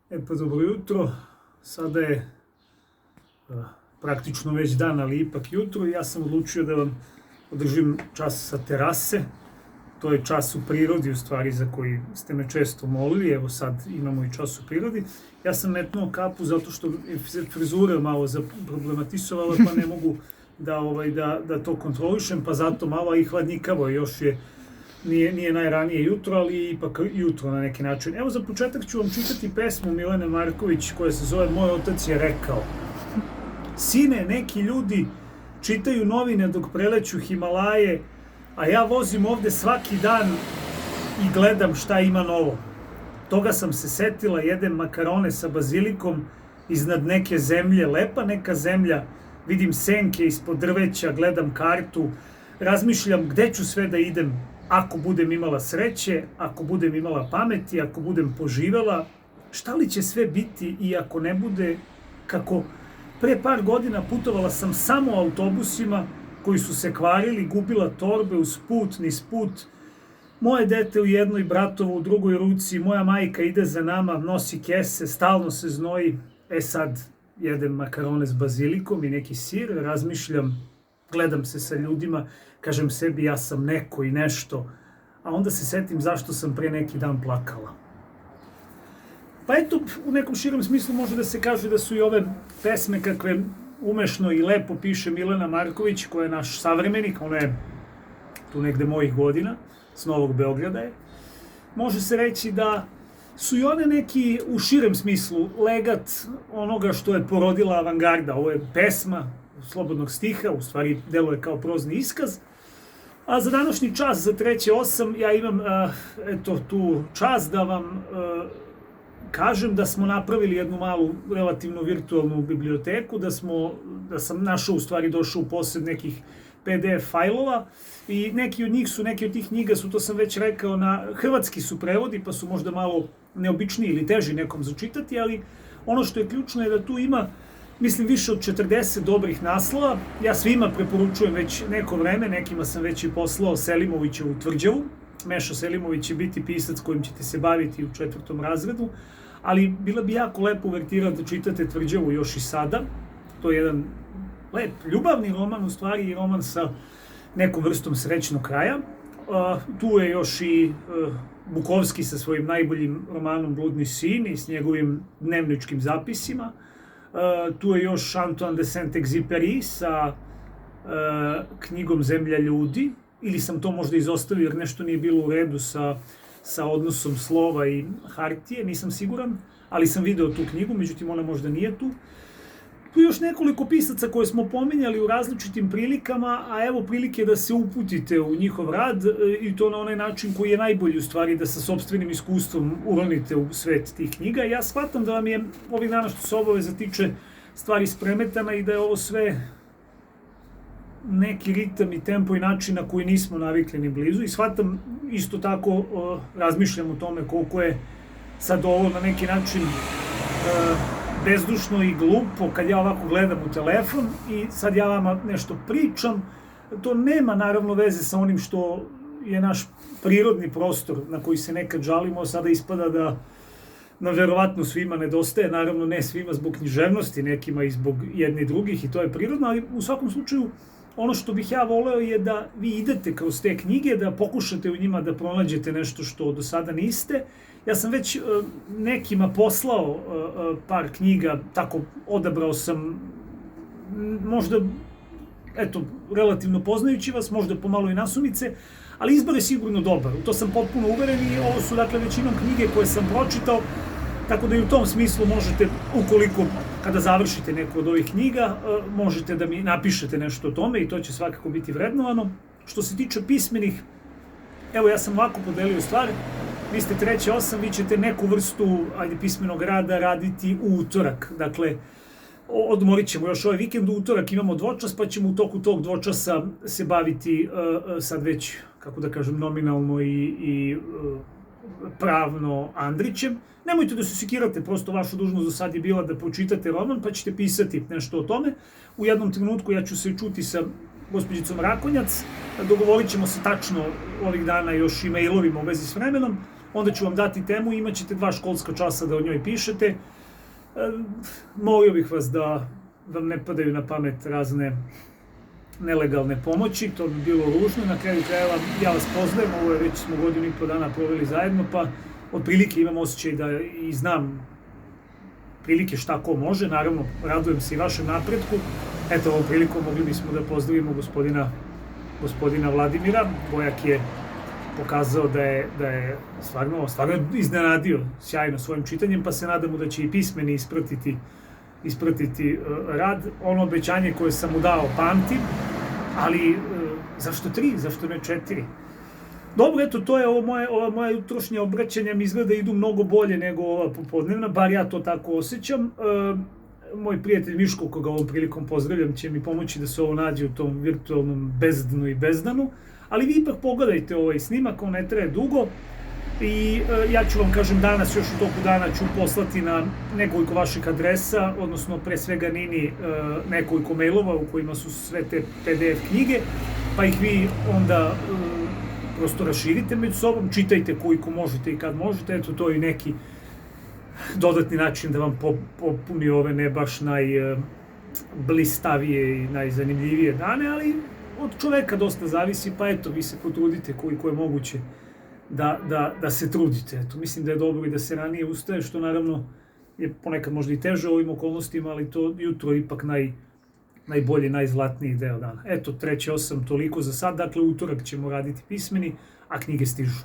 Pa dobro jutro, sada je praktično već dan, ali ipak jutro i ja sam odlučio da vam održim čas sa terase. To je čas u prirodi, u stvari, za koji ste me često molili, evo sad imamo i čas u prirodi. Ja sam metnuo kapu zato što se frizura malo zaproblematisovala, pa ne mogu da to kontrolišem, pa zato malo i hladnjikavo, još je nije najranije jutro, ali ipak jutro na neki način. Evo za početak ću vam čitati pesmu Milene Marković koja se zove Moj otac je rekao. Sine, neki ljudi čitaju novine dok preleću Himalaje, a ja vozim ovde svaki dan i gledam šta ima novo. Toga sam se setila, jedem makarone sa bazilikom iznad neke zemlje, lepa neka zemlja, vidim senke ispod drveća, gledam kartu, razmišljam gde ću sve da idem, ako budem imala sreće, ako budem imala pameti, ako budem poživela, šta li će sve biti i ako ne bude kako pre par godina putovala sam samo autobusima koji su se kvarili, gubila torbe uz put, niz put, moje dete u jednoj, bratovo u drugoj ruci, moja majka ide za nama, nosi kese, stalno se znoji, sad jedem makarone s bazilikom i neki sir, razmišljam, gledam se sa ljudima, kažem sebi ja sam neko i nešto, a onda se setim zašto sam pre neki dan plakala. Pa eto, u nekom širom smislu može da se kaže da su i ove pesme kakve umešno i lepo piše Milena Marković, koja je naš savremenik, ona je tu negde mojih godina, s Novog Beograda je. Može se reći da su i one neki u širem smislu legat onoga što je porodila avangarda. Ovo je pesma slobodnog stiha, u stvari deluje kao prozni iskaz. A za današnji čas, za 3:08, ja imam tu čast da vam kažem da smo napravili jednu malu, relativno virtualnu biblioteku, da sam našao, u stvari došao u posjed nekih PDF fajlova i neki od tih knjiga su, to sam već rekao, na hrvatski su prevodi, pa su možda malo neobičniji ili teži nekom začitati, ali ono što je ključno je da tu ima, mislim, više od 40 dobrih naslova. Ja svima preporučujem već neko vreme, nekima sam već i poslao Selimovićevu Tvrđavu. Meša Selimović će biti pisac kojim ćete se baviti u 4. razredu, ali bila bi jako lepo uvertira da čitate Tvrđavu još i sada. To je jedan lep, ljubavni roman, u stvari i roman sa nekom vrstom srećnog kraja. Tu je još i Bukovski sa svojim najboljim romanom Bludni sin i s njegovim dnevničkim zapisima. Tu je još Antoine de Saint-Exupéry sa knjigom Zemlja ljudi, ili sam to možda izostavio jer nešto nije bilo u redu sa odnosom slova i hartije, nisam siguran, ali sam video tu knjigu, međutim ona možda nije tu. Tu je još nekoliko pisaca koje smo pominjali u različitim prilikama, a evo prilike da se uputite u njihov rad i to na onaj način koji je najbolji, u stvari, da sa sopstvenim iskustvom uronite u svet tih knjiga. Ja shvatam da vam je ovih dana što se obaveza tiče stvari spremetana i da je ovo sve neki ritam i tempo i način na koji nismo navikli ni blizu i shvatam isto tako, razmišljam o tome koliko je sad ovo na neki način bezdušno i glupo kad ja ovako gledam u telefon i sad ja vama nešto pričam. To nema naravno veze sa onim što je naš prirodni prostor na koji se nekad žalimo, sada ispada da nam verovatno svima nedostaje, naravno ne svima zbog književnosti, nekima i zbog jedni i drugih i to je prirodno, ali u svakom slučaju ono što bih ja voleo je da vi idete kroz te knjige, da pokušate u njima da pronađete nešto što do sada niste. Ja sam već nekima poslao par knjiga, tako odabrao sam, možda, relativno poznajući vas, možda pomalo i nasumice, ali izbor je sigurno dobar. U to sam potpuno uveren i ovo su, dakle, većinom knjige koje sam pročitao, tako da i u tom smislu možete, ukoliko kada završite neku od ovih knjiga, možete da mi napišete nešto o tome i to će svakako biti vrednovano. Što se tiče pismenih, evo ja sam ovako podelio stvar, vi ste 3:08, vi ćete neku vrstu pismenog rada raditi u utorak. Dakle, odmorit ćemo još ovaj vikend, u utorak imamo dvočas, pa ćemo u toku tog dvočasa se baviti sad već, kako da kažem, nominalno i pravno Andrićem. Nemojte da se sekirate, prosto vaša dužnost do sad je bila da pročitate roman, pa ćete pisati nešto o tome. U jednom trenutku ja ću se čuti sa gospođicom Rakonjac, dogovorit ćemo se tačno ovih dana još i mailovima u vezi s vremenom. onda ću vam dati temu i imat ćete 2 školska časa da o njoj pišete. Molio bih vas da vam ne padaju na pamet razne nelegalne pomoći, to bi bilo ružno. Na kraju krajeva ja vas poznajem, ovo je već smo 1,5 godina proveli zajedno, pa otprilike imam osjećaj da i znam prilike šta ko može, naravno radujem se i vašem napretku. Eto, ovom prilikom mogli bismo da pozdravimo gospodina Vladimira. Vojak je pokazao da je stvarno iznenadio sjajno svojim čitanjem, pa se nadamo da će i pismeni ispratiti rad. Ono obećanje koje sam mu dao pamtim, ali zašto 3, zašto ne 4? Dobro, eto, to je ova moja jutrošnja obraćanja, mi izgleda idu mnogo bolje nego ova popodnevna, bar ja to tako osjećam. Moj prijatelj Miško, koga ovom prilikom pozdravljam, će mi pomoći da se ovo nađe u tom virtualnom bezdnu i bezdanu, ali vi ipak pogledajte ovaj snimak, on ne traje dugo i ja ću vam, kažem, danas, još u toku dana ću poslati na nekoliko vaših adresa, odnosno pre svega Nini nekoliko mailova u kojima su sve te PDF knjige, pa ih vi onda prosto raširite među sobom, čitajte koliko možete i kad možete. Eto, to je neki dodatni način da vam popuni ove ne baš najblistavije i najzanimljivije dane, ali od čoveka dosta zavisi, pa eto, vi se potrudite koliko je moguće da se trudite. Eto, mislim da je dobro i da se ranije ustaje, što naravno je ponekad možda i teže u ovim okolnostima, ali to jutro je ipak najbolji, najzlatniji deo dana. Eto, 3:08, toliko za sad. Dakle, utorak ćemo raditi pismeni, a knjige stižu.